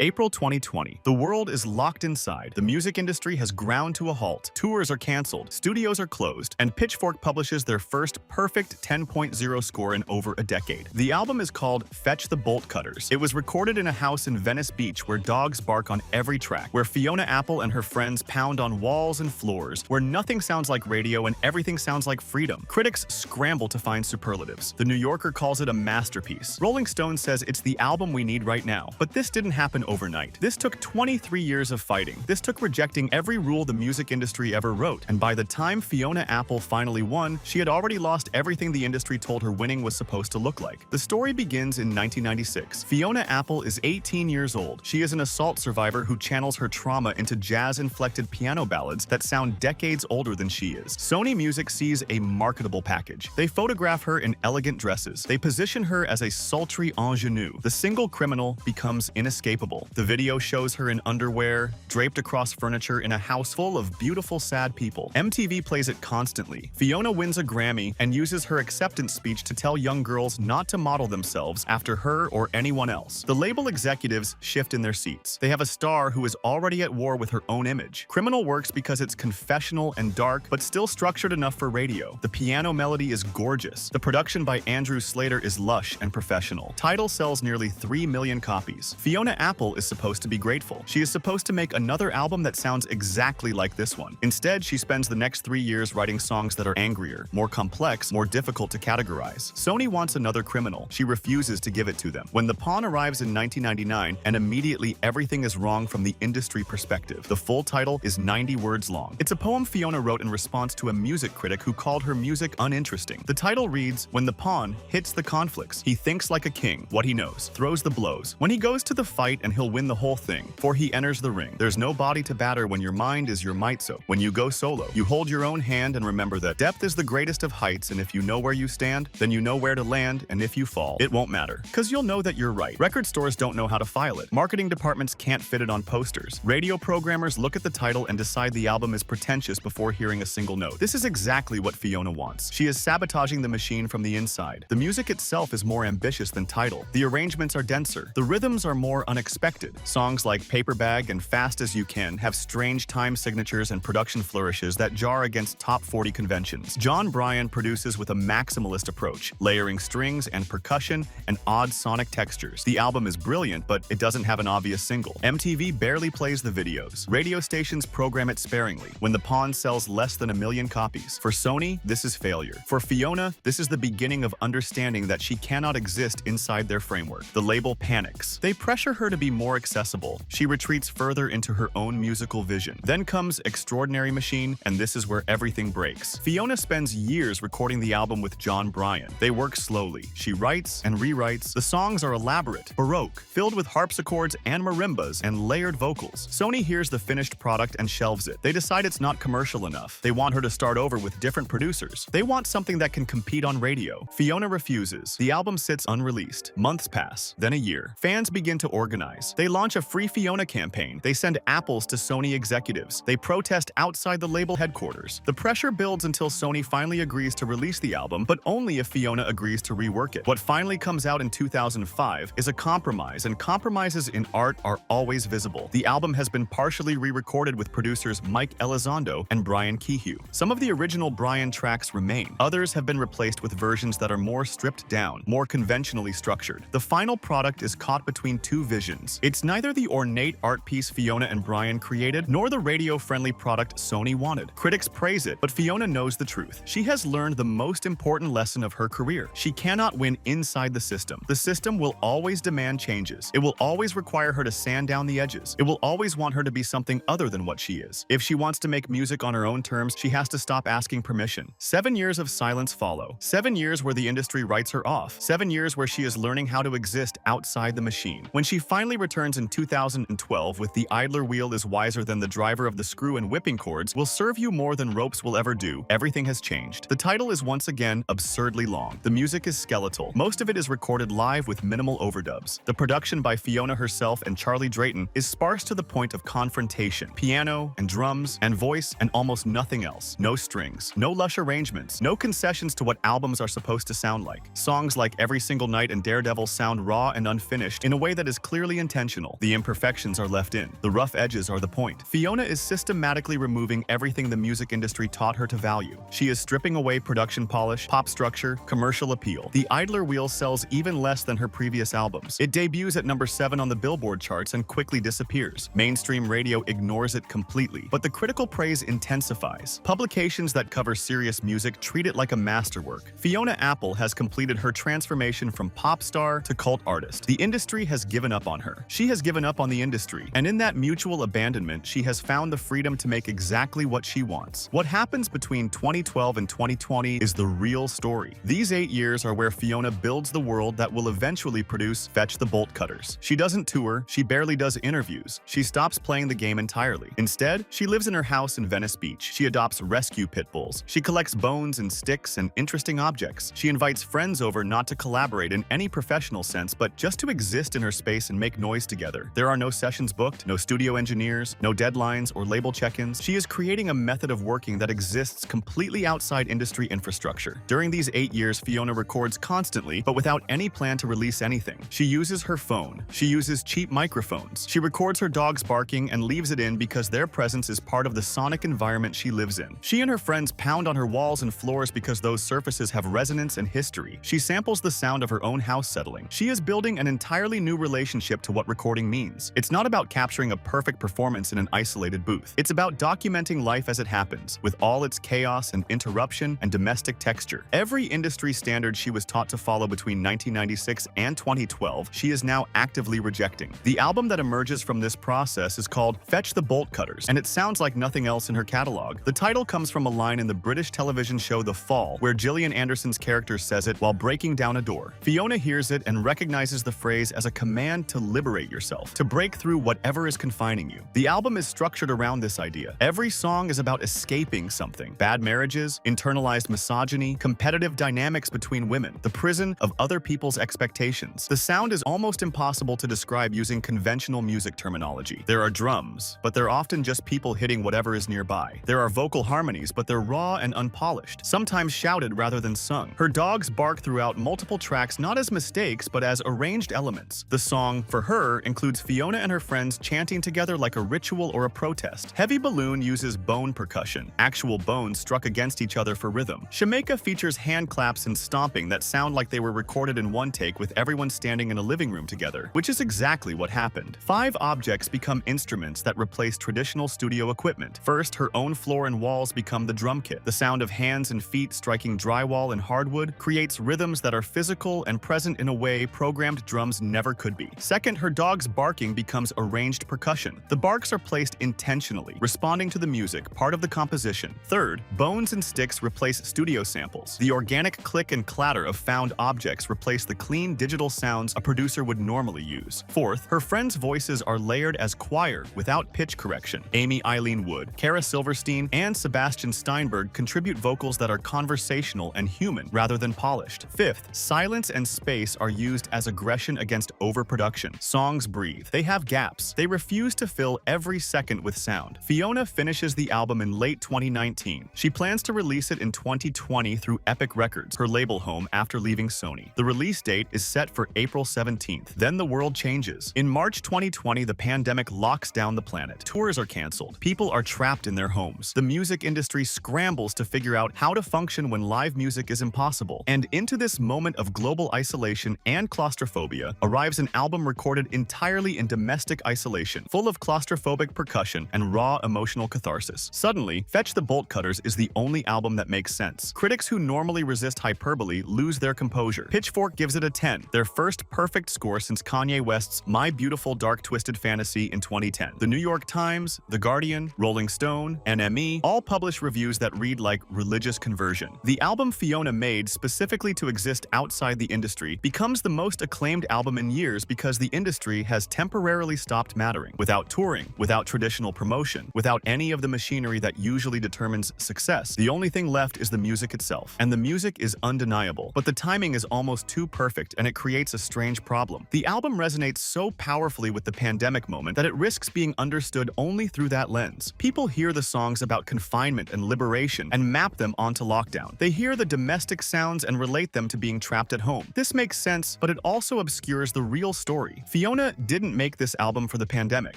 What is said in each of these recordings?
April 2020. The world is locked inside. The music industry has ground to a halt. Tours are canceled, studios are closed, and Pitchfork publishes their first perfect 10.0 score in over a decade. The album is called Fetch the Bolt Cutters. It was recorded in a house in Venice Beach where dogs bark on every track, where Fiona Apple and her friends pound on walls and floors, where nothing sounds like radio and everything sounds like freedom. Critics scramble to find superlatives. The New Yorker calls it a masterpiece. Rolling Stone says it's the album we need right now. But this didn't happen overnight. This took 23 years of fighting. This took rejecting every rule the music industry ever wrote. And by the time Fiona Apple finally won, she had already lost everything the industry told her winning was supposed to look like. The story begins in 1996. Fiona Apple is 18 years old. She is an assault survivor who channels her trauma into jazz-inflected piano ballads that sound decades older than she is. Sony Music sees a marketable package. They photograph her in elegant dresses. They position her as a sultry ingenue. The single criminal becomes inescapable. The video shows her in underwear, draped across furniture in a house full of beautiful, sad people. MTV plays it constantly. Fiona wins a Grammy and uses her acceptance speech to tell young girls not to model themselves after her or anyone else. The label executives shift in their seats. They have a star who is already at war with her own image. Criminal works because it's confessional and dark, but still structured enough for radio. The piano melody is gorgeous. The production by Andrew Slater is lush and professional. Tidal sells nearly 3 million copies. Fiona Apple is supposed to be grateful. She is supposed to make another album that sounds exactly like this one. Instead, she spends the next 3 years writing songs that are angrier, more complex, more difficult to categorize. Sony wants another criminal. She refuses to give it to them. When The Pawn arrives in 1999, and immediately everything is wrong from the industry perspective. The full title is 90 words long. It's a poem Fiona wrote in response to a music critic who called her music uninteresting. The title reads, "When the pawn hits the conflicts, he thinks like a king, what he knows, throws the blows. When he goes to the fight and he'll win the whole thing, for he enters the ring. There's no body to batter when your mind is your might, so when you go solo, you hold your own hand and remember that depth is the greatest of heights, and if you know where you stand, then you know where to land, and if you fall, it won't matter, cause you'll know that you're right." Record stores don't know how to file it. Marketing departments can't fit it on posters. Radio programmers look at the title and decide the album is pretentious before hearing a single note. This is exactly what Fiona wants. She is sabotaging the machine from the inside. The music itself is more ambitious than Tidal. The arrangements are denser. The rhythms are more unexpected. Songs like Paper Bag and Fast As You Can have strange time signatures and production flourishes that jar against top 40 conventions. John Bryan produces with a maximalist approach, layering strings and percussion and odd sonic textures. The album is brilliant, but it doesn't have an obvious single. MTV barely plays the videos. Radio stations program it sparingly. When the Pawn sells less than 1 million copies. For Sony, this is failure. For Fiona, this is the beginning of understanding that she cannot exist inside their framework. The label panics. They pressure her to be more accessible. She retreats further into her own musical vision. Then comes Extraordinary Machine, and this is where everything breaks. Fiona spends years recording the album with John Bryan. They work slowly. She writes and rewrites. The songs are elaborate, baroque, filled with harpsichords and marimbas and layered vocals. Sony hears the finished product and shelves it. They decide it's not commercial enough. They want her to start over with different producers. They want something that can compete on radio. Fiona refuses. The album sits unreleased. Months pass, then a year. Fans begin to organize. They launch a Free Fiona campaign. They send apples to Sony executives. They protest outside the label headquarters. The pressure builds until Sony finally agrees to release the album, but only if Fiona agrees to rework it. What finally comes out in 2005 is a compromise, and compromises in art are always visible. The album has been partially re-recorded with producers Mike Elizondo and Brian Kehew. Some of the original Bryan tracks remain. Others have been replaced with versions that are more stripped down, more conventionally structured. The final product is caught between two visions. It's neither the ornate art piece Fiona and Bryan created, nor the radio-friendly product Sony wanted. Critics praise it, but Fiona knows the truth. She has learned the most important lesson of her career. She cannot win inside the system. The system will always demand changes. It will always require her to sand down the edges. It will always want her to be something other than what she is. If she wants to make music on her own terms, she has to stop asking permission. 7 years of silence follow. 7 years where the industry writes her off. 7 years where she is learning how to exist outside the machine. When she finally returns in 2012 with The Idler Wheel is Wiser Than the Driver of the Screw and Whipping Cords will serve you more than ropes will ever do, everything has changed. The title is once again absurdly long. The music is skeletal. Most of it is recorded live with minimal overdubs. The production by Fiona herself and Charlie Drayton is sparse to the point of confrontation. Piano and drums and voice and almost nothing else. No strings, no lush arrangements, no concessions to what albums are supposed to sound like. Songs like Every Single Night and Daredevil sound raw and unfinished in a way that is clearly intentional. intentional. The imperfections are left in. The rough edges are the point. Fiona is systematically removing everything the music industry taught her to value. She is stripping away production polish, pop structure, commercial appeal. The Idler Wheel sells even less than her previous albums. It debuts at number 7 on the Billboard charts and quickly disappears. Mainstream radio ignores it completely, but the critical praise intensifies. Publications that cover serious music treat it like a masterwork. Fiona Apple has completed her transformation from pop star to cult artist. The industry has given up on her. She has given up on the industry, and in that mutual abandonment, she has found the freedom to make exactly what she wants. What happens between 2012 and 2020 is the real story. These 8 years are where Fiona builds the world that will eventually produce Fetch the Bolt Cutters. She doesn't tour, she barely does interviews. She stops playing the game entirely. Instead, she lives in her house in Venice Beach. She adopts rescue pit bulls. She collects bones and sticks and interesting objects. She invites friends over not to collaborate in any professional sense, but just to exist in her space and make noise together. There are no sessions booked, no studio engineers, no deadlines or label check-ins. She is creating a method of working that exists completely outside industry infrastructure. During these 8 years, Fiona records constantly, but without any plan to release anything. She uses her phone. She uses cheap microphones. She records her dogs barking and leaves it in because their presence is part of the sonic environment she lives in. She and her friends pound on her walls and floors because those surfaces have resonance and history. She samples the sound of her own house settling. She is building an entirely new relationship to what recording means. It's not about capturing a perfect performance in an isolated booth. It's about documenting life as it happens, with all its chaos and interruption and domestic texture. Every industry standard she was taught to follow between 1996 and 2012, she is now actively rejecting. The album that emerges from this process is called Fetch the Bolt Cutters, and it sounds like nothing else in her catalog. The title comes from a line in the British television show The Fall, where Gillian Anderson's character says it while breaking down a door. Fiona hears it and recognizes the phrase as a command to liberate yourself, to break through whatever is confining you. The album is structured around this idea. Every song is about escaping something: bad marriages, internalized misogyny, competitive dynamics between women, the prison of other people's expectations. The sound is almost impossible to describe using conventional music terminology. There are drums, but they're often just people hitting whatever is nearby. There are vocal harmonies, but they're raw and unpolished, sometimes shouted rather than sung. Her dogs bark throughout multiple tracks not as mistakes, but as arranged elements. The song, For Her, includes Fiona and her friends chanting together like a ritual or a protest. Heavy Balloon uses bone percussion, actual bones struck against each other for rhythm. Jamaica features hand claps and stomping that sound like they were recorded in one take with everyone standing in a living room together, which is exactly what happened. 5 objects become instruments that replace traditional studio equipment. First, her own floor and walls become the drum kit. The sound of hands and feet striking drywall and hardwood creates rhythms that are physical and present in a way programmed drums never could be. Second, her dog's barking becomes arranged percussion. The barks are placed intentionally, responding to the music, part of the composition. Third, bones and sticks replace studio samples. The organic click and clatter of found objects replace the clean digital sounds a producer would normally use. Fourth, her friends' voices are layered as choir without pitch correction. Amy Eileen Wood, Kara Silverstein, and Sebastian Steinberg contribute vocals that are conversational and human rather than polished. Fifth, silence and space are used as aggression against overproduction. Songs breathe. They have gaps. They refuse to fill every second with sound. Fiona finishes the album in late 2019. She plans to release it in 2020 through Epic Records, her label home after leaving Sony. The release date is set for April 17th. Then the world changes. In March 2020, the pandemic locks down the planet. Tours are canceled. People are trapped in their homes. The music industry scrambles to figure out how to function when live music is impossible. And into this moment of global isolation and claustrophobia arrives an album recorded entirely in domestic isolation, full of claustrophobic percussion and raw emotional catharsis. Suddenly, Fetch the Bolt Cutters is the only album that makes sense. Critics who normally resist hyperbole lose their composure. Pitchfork gives it a 10, their first perfect score since Kanye West's My Beautiful Dark Twisted Fantasy in 2010. The New York Times, The Guardian, Rolling Stone, NME all publish reviews that read like religious conversion. The album Fiona made specifically to exist outside the industry becomes the most acclaimed album in years because the industry has temporarily stopped mattering. Without touring, without traditional promotion, without any of the machinery that usually determines success, the only thing left is the music itself. And the music is undeniable, but the timing is almost too perfect and it creates a strange problem. The album resonates so powerfully with the pandemic moment that it risks being understood only through that lens. People hear the songs about confinement and liberation and map them onto lockdown. They hear the domestic sounds and relate them to being trapped at home. This makes sense, but it also obscures the real story. Fiona didn't make this album for the pandemic.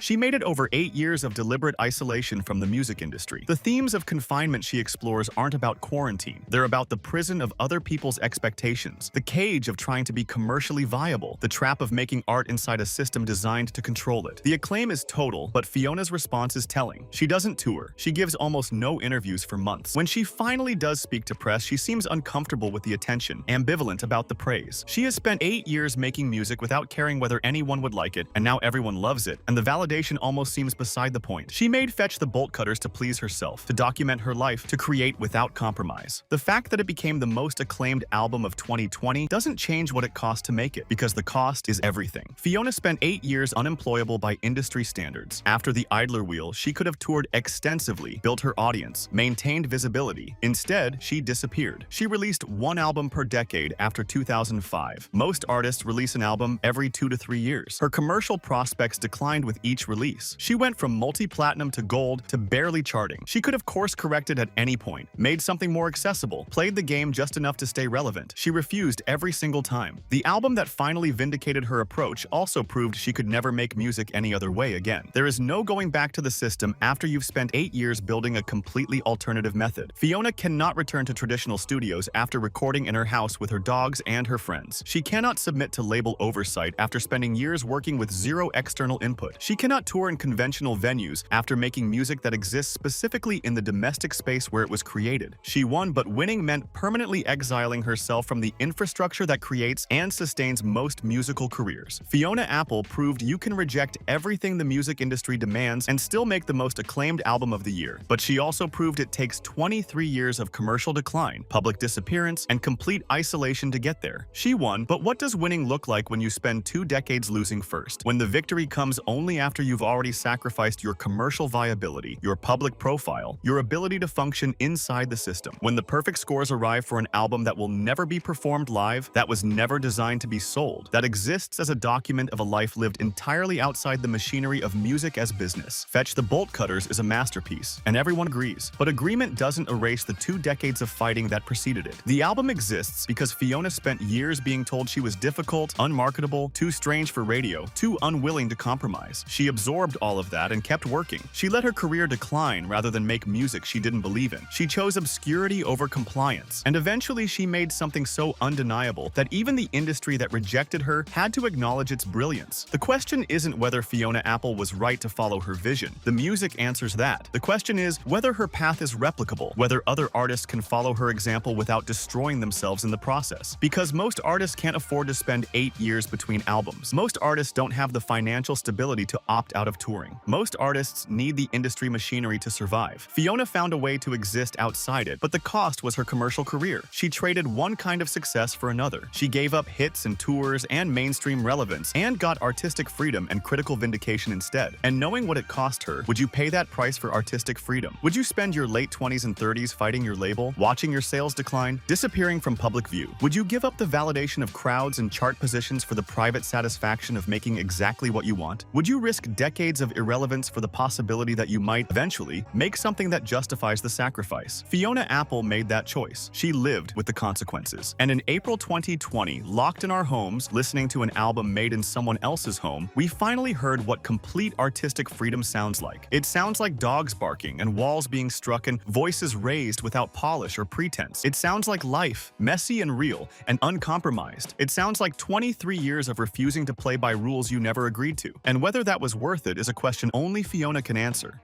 She made it over 8 years of deliberate isolation from the music industry. The themes of confinement she explores aren't about quarantine. They're about the prison of other people's expectations, the cage of trying to be commercially viable, the trap of making art inside a system designed to control it. The acclaim is total, but Fiona's response is telling. She doesn't tour. She gives almost no interviews for months. When she finally does speak to press, she seems uncomfortable with the attention, ambivalent about the praise. She has spent 8 years making music without caring whether anyone would like it, and now everyone loves it, and the validation almost seems beside the point. She made Fetch the Bolt Cutters to please herself, to document her life, to create without compromise. The fact that it became the most acclaimed album of 2020 doesn't change what it cost to make it, because the cost is everything. Fiona spent 8 years unemployable by industry standards. After the idler wheel, she could have toured extensively, built her audience, maintained visibility. Instead, she disappeared. She released one album per decade after 2005. Most artists release an album every 2 to 3 years. Her commercial prospects declined with each release. She went from multi-platinum to gold to barely charting. She could have course-corrected at any point, made something more accessible, played the game just enough to stay relevant. She refused every single time. The album that finally vindicated her approach also proved she could never make music any other way again. There is no going back to the system after you've spent 8 years building a completely alternative method. Fiona cannot return to traditional studios after recording in her house with her dogs and her friends. She cannot submit to label oversight after spending years working with zero external input. She cannot tour in conventional venues after making music that exists specifically in the domestic space where it was created. She won, but winning meant permanently exiling herself from the infrastructure that creates and sustains most musical careers. Fiona Apple proved you can reject everything the music industry demands and still make the most acclaimed album of the year. But she also proved it takes 23 years of commercial decline, public disappearance, and complete isolation to get there. She won, but what does winning look like when you spend 2 decades losing first? When the victory comes only after you've already sacrificed your commercial viability, your public profile, your ability to function inside the system. When the perfect scores arrive for an album that will never be performed live, that was never designed to be sold, that exists as a document of a life lived entirely outside the machinery of music as business. Fetch the Bolt Cutters is a masterpiece, and everyone agrees. But agreement doesn't erase the 2 decades of fighting that preceded it. The album exists because Fiona spent years being told she was difficult, unmarketable, too strange for radio, too unwilling to compromise. She absorbed all of that and kept working. She let her career decline rather than make music she didn't believe in. She chose obscurity over compliance, and eventually she made something so undeniable that even the industry that rejected her had to acknowledge its brilliance. The question isn't whether Fiona Apple was right to follow her vision. The music answers that. The question is whether her path is replicable, whether other artists can follow her example without destroying themselves in the process. Because most artists can't afford to spend 8 years between albums. Most artists don't have the financial stability to opt out of touring. Most artists need the industry machinery to survive. Fiona found a way to exist outside it, but the cost was her commercial career. She traded one kind of success for another. She gave up hits and tours and mainstream relevance and got artistic freedom and critical vindication instead. And knowing what it cost her, would you pay that price for artistic freedom? Would you spend your late 20s and 30s fighting your label, watching your sales decline, disappearing from public view? Would you give up the validation of crowds and chart positions for the private satisfaction of making exactly what you want? Would you risk decades of irrelevance for the possibility that you might, eventually, make something that justifies the sacrifice? Fiona Apple made that choice. She lived with the consequences. And in April 2020, locked in our homes, listening to an album made in someone else's home, we finally heard what complete artistic freedom sounds like. It sounds like dogs barking and walls being struck and voices raised without polish or pretense. It sounds like life, messy and real, and uncompromised. It sounds like 23 years of refusing to play by rules you never agreed to. And whether that was worth it is a question only Fiona can answer.